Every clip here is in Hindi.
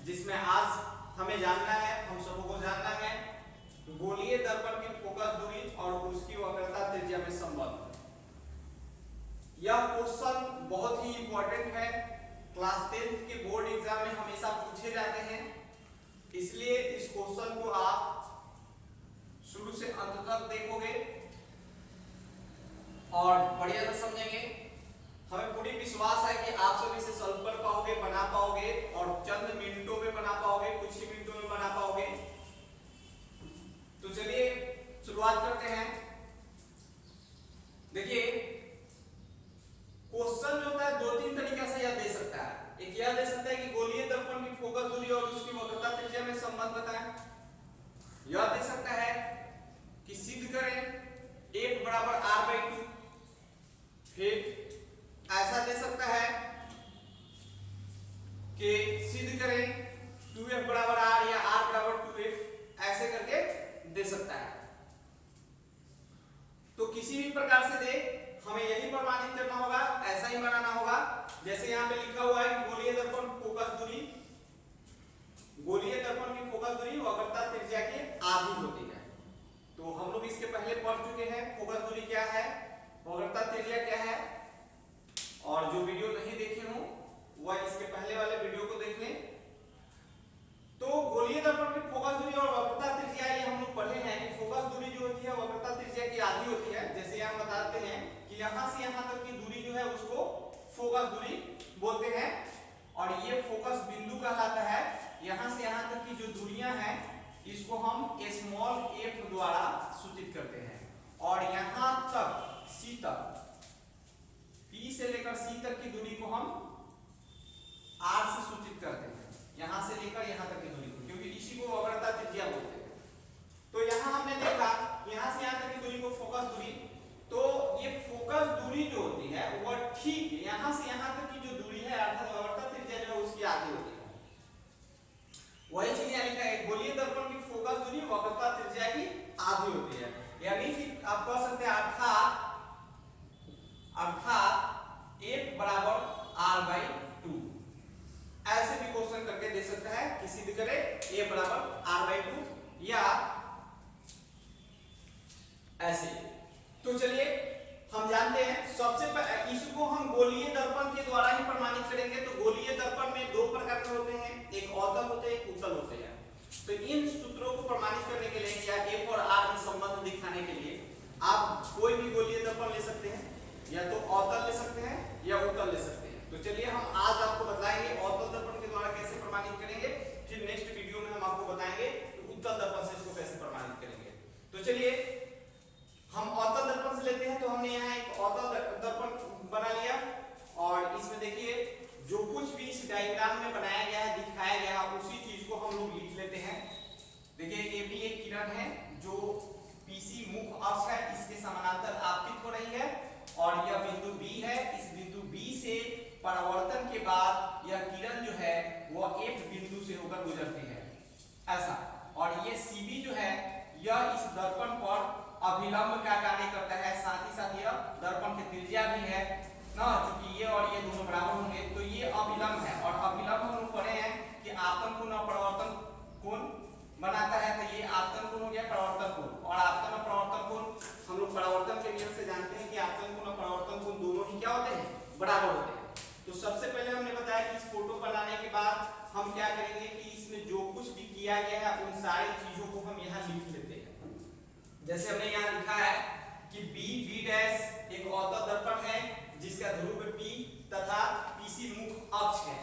जिसमें आज हमें जानना है, हम सबको को जानना है गोलीय दर्पण की फोकस दूरी और उसकी वक्रता त्रिज्या में संबंध। यह क्वेश्चन बहुत ही इंपॉर्टेंट है, क्लास 10th के बोर्ड एग्जाम में हमेशा पूछे जाते हैं, इसलिए इस क्वेश्चन को आप शुरू से अंत तक देखोगे और बढ़िया से समझेंगे। हमें पूरी विश्वास है कि आप सब इसे सॉल्व कर पाओगे, बना पाओगे और चंद मिनटों में बना पाओगे, कुछ ही मिनटों में बना पाओगे। तो चलिए शुरुआत करते हैं। देखिए क्वेश्चन जो होता है दो तीन तरीके से यह दे सकता है। एक यह दे सकता है कि गोलीय दर्पण की फोकस दूरी और उसकी वक्रता त्रिज्या में संबंध बताएं। यह दे सकता है कि सिद्ध करें f बराबर r/2। फिर ऐसा दे सकता है कि सिद्ध करें 2f बराबर r या r बराबर 2f, ऐसे करके दे सकता है। तो किसी भी प्रकार से दे, हमें यही प्रमाणित करना होगा, ऐसा ही बनाना होगा। जैसे यहाँ पे लिखा हुआ है गोलीय दर्पण फोकस दूरी, गोलीय दर्पण की फोकस दूरी वक्रता त्रिज्या के आधी होती है। तो हम लोग इसके पहले पढ़ चुके हैं फोकस दूरी क्या है, वक्रता त्रिज्या क्या है, और जो वीडियो नहीं देखे हो वह इसके पहले वाले वीडियो को देख लें। तो गोलीय दर्पण की फोकस दूरी और वक्रता त्रिज्या ये हम लोग पढ़े हैं कि फोकस दूरी जो होती है वक्रता त्रिज्या की आधी होती है। जैसे हम बताते हैं कि यहाँ से यहाँ तक की दूरी जो है उसको फोकस दूरी बोलते हैं, और ये फोकस बिंदु कहलाता है। यहाँ से यहाँ तक की जो दूरियां हैं इसको हम स्मॉल f द्वारा सूचित करते हैं, और यहाँ तक c तक, P से लेकर C तक की दूरी को हम R से सूचित करते हैं, यहाँ से लेकर यहाँ तक की दूरी को, क्योंकि इसी को वक्रता त्रिज्या बोलते हैं। तो यहाँ हमने देखा यहाँ से यहाँ तक की दूरी को फोकस दूरी, तो ये फोकस दूरी जो होती है वह ठीक यहाँ से यहाँ तक की जो दूरी है अर्थात वक्रता त्रिज्या जो है उसकी आधी होती है। वही चीज यहाँ लिखा है गोलीय दर्पण की फोकस दूरी वक्रता त्रिज्या की आधी होती है। यानी कि आप कह सकते हैं अर्थात f बराबर r/2, ऐसे भी क्वेश्चन करके दे सकता है कि सिद्ध करे a बराबर r/2 या ऐसे। तो चलिए हम जानते हैं सबसे इसको हम गोलीय दर्पण के द्वारा ही प्रमाणित करेंगे। तो गोलीय दर्पण में दो प्रकार के होते हैं, एक अवतल होते हैं, एक उत्तल होते हैं। तो इन सूत्रों को प्रमाणित करने के लिए या f और r में संबंध दिखाने के लिए आप कोई भी गोलीय दर्पण ले सकते हैं, या तो अवतल ले सकते हैं या उत्तल ले सकते हैं। तो चलिए हम आज आपको बताएंगे अवतल दर्पण के द्वारा कैसे प्रमाणित करेंगे, फिर नेक्स्ट वीडियो में हम आपको बताएंगे उत्तल दर्पण से इसको कैसे प्रमाणित करेंगे। तो चलिए हम अवतल दर्पण से लेते हैं। तो हमने यहाँ एक अवतल दर्पण बना लिया, और इसमें देखिए जो कुछ भी इस डायग्राम में बनाया गया है, दिखाया गया है, उसी चीज को हम लोग लिख लेते हैं। देखिए ये भी एक किरण है जो PC मुख्य अक्ष है इसके समानांतर आपतित हो रही है, और यह बिंदु B है। इस बिंदु B से परावर्तन के बाद यह किरण जो है वह F बिंदु से होकर गुजरती है, ऐसा। और ये CB जो है यह इस दर्पण पर अभिलंब का कार्य करता है, साथ ही साथ यह दर्पण की त्रिज्या भी है ना, क्योंकि ये और ये दोनों बराबर होंगे। तो ये अभिलंब है, और अभिलंब हम लोग पढ़े हैं कि आपतन कोण और परावर्तन कोण बनाता है। तो ये आपतन कोण हो गया, परावर्तन कोण, और आपतन और परावर्तन कोण हम लोग परावर्तन के नियम से जानते हैं कि आपतन कोण और परावर्तन कोण दोनों ही क्या होते हैं, बराबर होते हैं। तो सबसे पहले हमने बताया कि इस फोटो बनाने के बाद हम क्या करेंगे कि इसमें जो कुछ भी किया गया है उन सारी चीजों को हम यहाँ लिख लेते हैं। जैसे हमने यहाँ लिखा है कि B' एक अवतल दर्पण है जिसका ध्रुव P तथा PC मुख्य अक्ष है।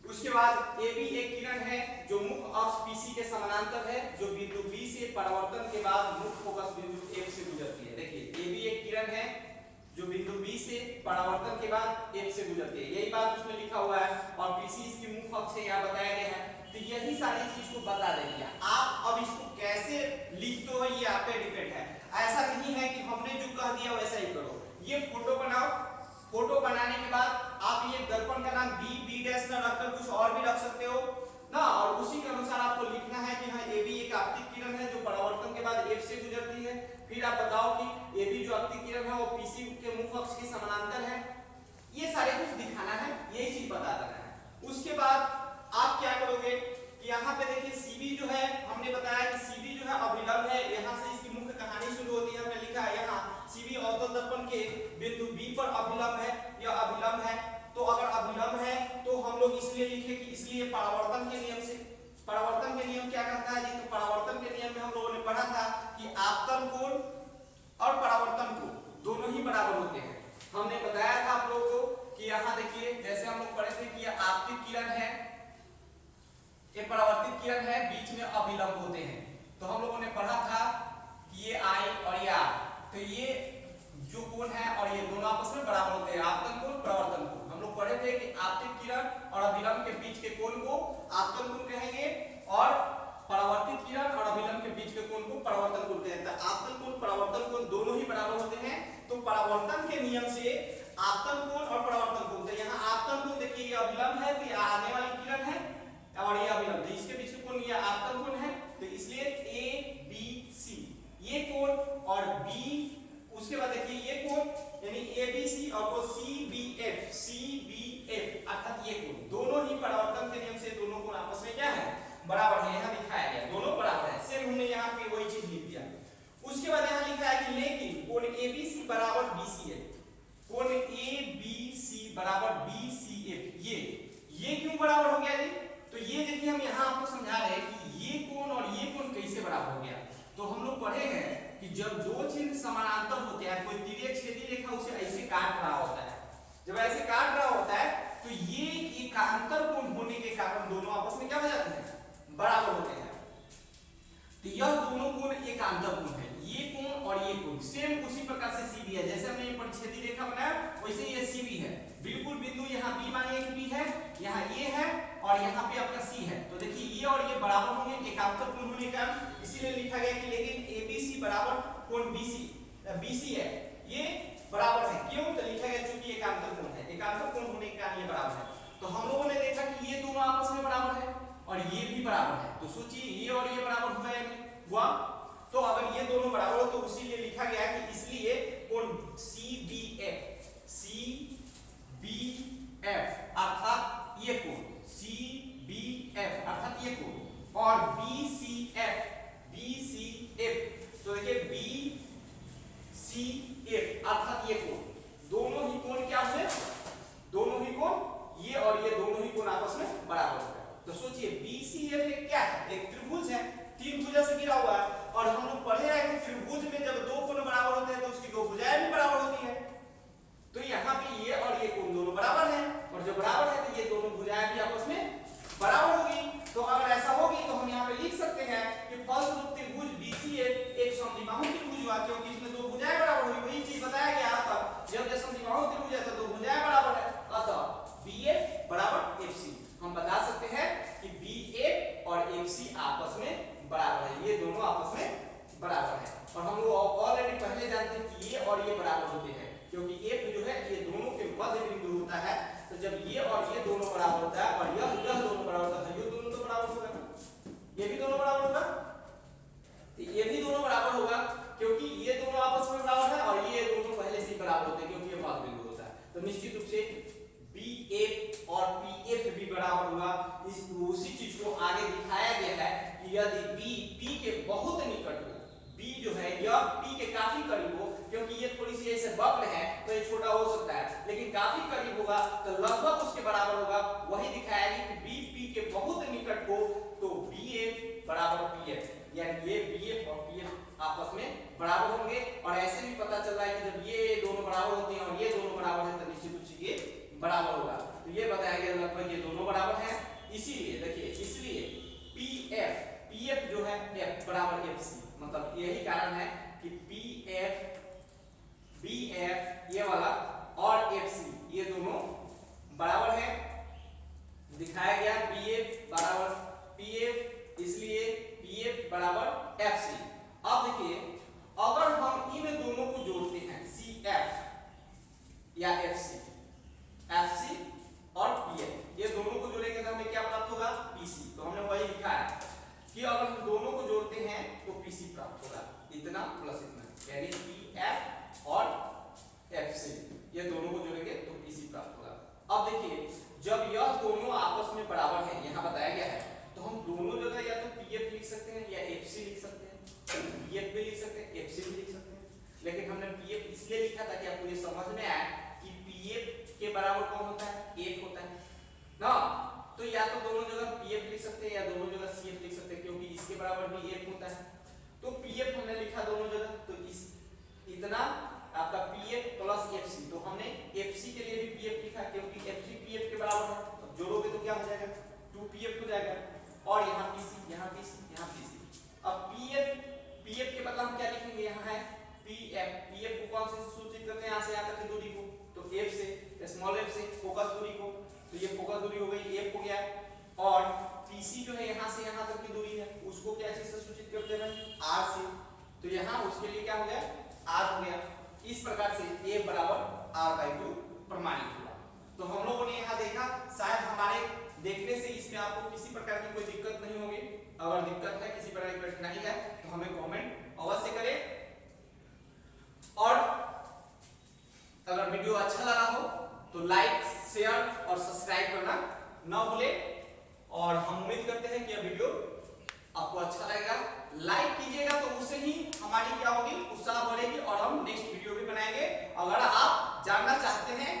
उसके बाद AB एक किरण है जो मुख्य अक्ष PC के समानांतर है, जो बिंदु B से परावर्तन के बाद मुख्य फोकस बिंदु F से गुजरती है। देखिए AB एक किरण है जो बिंदु B से परावर्तन के बाद F से गुजरती है, यही बात उसमें लिखा हुआ है, और PC इसकी मुख्य अक्ष है यहाँ बताया गया है। तो यही सारी चीज को बता देंगे। आप अब इसको कैसे लिखते हो ये आप पे डिपेंड है, ऐसा नहीं है कि हमने जो कह दिया वैसा ही करो। ये फोटो बनाओ, फोटो बनाने के बाद आप ये दर्पण का नाम B' न रखकर कुछ और भी रख सकते हो ना, और उसी के अनुसार आपको लिखना है कि हाँ AB एक आपतित किरण है जो परावर्तन के बाद F से गुजरती है। फिर आप बताओ कि AB जो आपतित किरण है वो PC के मुख्य अक्ष के समानांतर है। ये सारे कुछ दिखाना है, यही चीज बता देना है। उसके बाद आप क्या यहाँ देखिए जैसे हम लोग पढ़े थे कि ये आपतित किरण है, ये परावर्तित किरण है, बीच में अभिलंब होते हैं। तो हम लोगों ने पढ़ा था कि ये आई और ये आर, तो ये जो कोण है और ये दोनों आपस में बराबर होते हैं, आपतन कोण परावर्तन कोण। हम लोग पढ़े थे कि आपतित किरण और अभिलंब के बीच के कोण को आपतन कोण कहेंगे और परावर्तित किरण और अभिलंब के बीच के कोण को परावर्तन कोण कहते हैं। आपतन कोण परावर्तन कोण दोनों ही बराबर होते हैं। तो परावर्तन के नियम से आपतन कोण और परावर्तन कोण, तो यहाँ आपतन कोण देखिए ये अभिलंब है, तो ये आने वाली किरण है और ये अभिलंब, तो इसके बीच के कोण ये आपतन कोण है। तो इसलिए ए बी सी ये कोण और बी, उसके बाद देखिए ये कोण यानी ए बी सी और वो सी बी एफ अर्थात ये कोण दोनों ही परावर्तन के नियम से दोनों कोण आपस में क्या है, बराबर है। यहाँ दिखाया गया दोनों बराबर है, सेम हमने यहाँ पे वही चीज लिख दिया। उसके बाद यहाँ लिखा है कि लेकिन कोण ए बी सी बराबर बी सी एफ, कोण ए बी सी बराबर बी सी एफ, ये क्यों बराबर हो गया जी? तो ये देखिए हम यहाँ आपको समझा रहे हैं कि ये कोण और ये कोण कैसे बराबर हो गया। तो हम लोग पढ़े हैं कि जब दो चिन्ह समानांतर होते हैं, कोई तिर्यक छेदी रेखा उसे ऐसे काट रहा होता है, जब ऐसे काट रहा होता है तो ये एकांतर कोण होने के कारण दोनों आपस में क्या हो जाते हैं, बराबर होते हैं। तो यह दोनों कोण एकांतर कोण है, ये कोण और ये कोण सेम उसी प्रकार से सी बी है। जैसे हमने ये परिच्छेदी रेखा बनाया वैसे ये सी बी है, बिल्कुल बिंदु यहाँ बी मानिए कि बी है, यहाँ ए है और यहाँ पे आपका सी है। तो देखिए ये और ये बराबर होंगे एकांतर कोण होने का, इसीलिए लिखा गया कि लेकिन ABC बराबर कोण BC है, ये बराबर है। क्यों? तो लिखा गया क्योंकि एकांतर कोण है, एकांतर कोण होने के कारण ये बराबर है। तो हम लोगों ने देखा कि ये दोनों आपस में बराबर है और ये भी बराबर है। तो सोचिए ये और ये बराबर हुआ या नहीं हुआ? तो अगर ये दोनों बराबर हो तो इसीलिए लिखा गया है कि इसलिए कोण CBF अर्थात ये कोण CBF अर्थात ये कोण और BCF तो देखिए BCF अर्थात ये कोण, दोनों ही कोण क्या हुए, दोनों ही कोण ये और ये दोनों ही कोण आपस में बराबर हो गए। तो सोचिए BCF क्या है, एक त्रिभुज है, तीन भुजा से घिरा हुआ है और हम लोग पढ़े हैं कि त्रिभुज में जब दो कोण बराबर होते हैं तो उसकी दो भुजाएं भी बराबर होती है। तो यहाँ पे ये और ये कोण दोनों बराबर हैं और जब बराबर है तो ये दोनों भुजाएं भी आपस में बराबर होगी। तो अगर ऐसा होगी तो हम यहाँ पे लिख सकते हैं कि फलस्वरूप त्रिभुज BCF एक समद्विबाहु त्रिभुज हुआ, क्योंकि इसमें दो भुजाएं बराबर हुई। वही चीज बताया गया था, जब समद्विबाहु त्रिभुज है तो दो भुजाएं बराबर है, अतः BF बराबर FC। हम बता सकते हैं कि BF और FC आपस में बराबर है, ये दोनों आपस में बराबर है। और हम लोग ऑलरेडी पहले जानते हैं कि ये और ये बराबर होते हैं, क्योंकि F जो है ये दोनों के मध्य बिंदु होता है। तो जब ये और ये दोनों बराबर होता है और यह दोनों बराबर होता है, ये दोनों तो बराबर होगा ना, ये भी दोनों बराबर होगा, तो ये भी दोनों बराबर होगा क्योंकि ये दोनों आपस में बराबर है और ये दोनों पहले से ही बराबर होते हैं क्योंकि ये मध्य बिंदु होता है। तो निश्चित रूप से BF और PF भी बराबर होगा। इस उसी चीज को आगे दिखाया गया है कि यदि B P के बहुत निकट हो, B जो है यह P के काफी करीब हो, क्योंकि ये थोड़ी सी ऐसे वक्र है तो ये छोटा हो सकता है, लेकिन काफी करीब होगा तो लगभग उसके बराबर होगा। वही दिखाया गया कि B P के बहुत निकट हो तो BF बराबर PF, यानी ये BF और PF आपस में बराबर होंगे। और ऐसे भी पता चल रहा है कि जब ये दोनों बराबर होते हैं और ये दोनों बराबर हैं तो निश्चित रूप से ये बराबर होगा। तो ये बताया गया लगभग ये दोनों बराबर हैं, इसीलिए देखिए इसलिए PF जो है F बराबर FC, मतलब यही कारण है कि BF ये वाला और FC ये दोनों बराबर है। दिखाया गया BF बराबर PF, इसलिए PF बराबर FC। अब देखिए अगर हम इन दोनों को जोड़ते हैं CF या FC और PF, ये दोनों को जोड़ेंगे तो हमें क्या प्राप्त होगा, PC। तो हमने वही लिखा है कि अगर हम दोनों को जोड़ते हैं तो PC प्राप्त होगा, इतना प्लस इतना, यानी PF और FC ये दोनों को जोड़ेंगे तो PC प्राप्त होगा। अब देखिए जब यह दोनों आपस में बराबर है, यहाँ बताया गया है, तो हम दोनों जगह या तो PF लिख सकते हैं या FC लिख सकते हैं, PF भी लिख सकते हैं FC भी लिख सकते हैं। लेकिन हमने PF इसलिए लिखा ताकि आपको ये समझ में आए कि PF के बराबर कौन होता है, 1 होता है ना। तो या तो दोनों जगह PF लिख सकते हैं या दोनों जगह CF लिख सकते हैं, क्योंकि इसके बराबर भी 1 होता है। तो PF हमने लिखा दोनों जगह, तो इस इतना आपका PF प्लस FC, तो हमने FC के लिए भी PF लिखा क्योंकि स्मॉल f से फोकस दूरी को, तो ये फोकस दूरी हो गई f हो गया, और PC जो है यहाँ से यहाँ तक की दूरी है उसको क्या चीज से सूचित करते हैं r से, तो यहाँ उसके लिए क्या हो गया r हो गया। इस प्रकार से a बराबर r/2 प्रमाणित हुआ। तो हम लोगों ने यहाँ देखा, शायद हमारे देखने से इसमें आपको किसी प्रकार की कोई दिक्कत नहीं होगी। अगर दिक्कत है, किसी प्रकार की कठिनाई है तो हमें कमेंट अवश्य करें, और अगर वीडियो अच्छा लगा हो तो लाइक, शेयर और सब्सक्राइब करना ना भूले। और हम उम्मीद करते हैं कि यह वीडियो आपको अच्छा लगेगा। लाइक कीजिएगा तो उससे ही हमारी क्या होगी, उत्साह बढ़ेगी और हम नेक्स्ट वीडियो भी बनाएंगे। अगर आप जानना चाहते हैं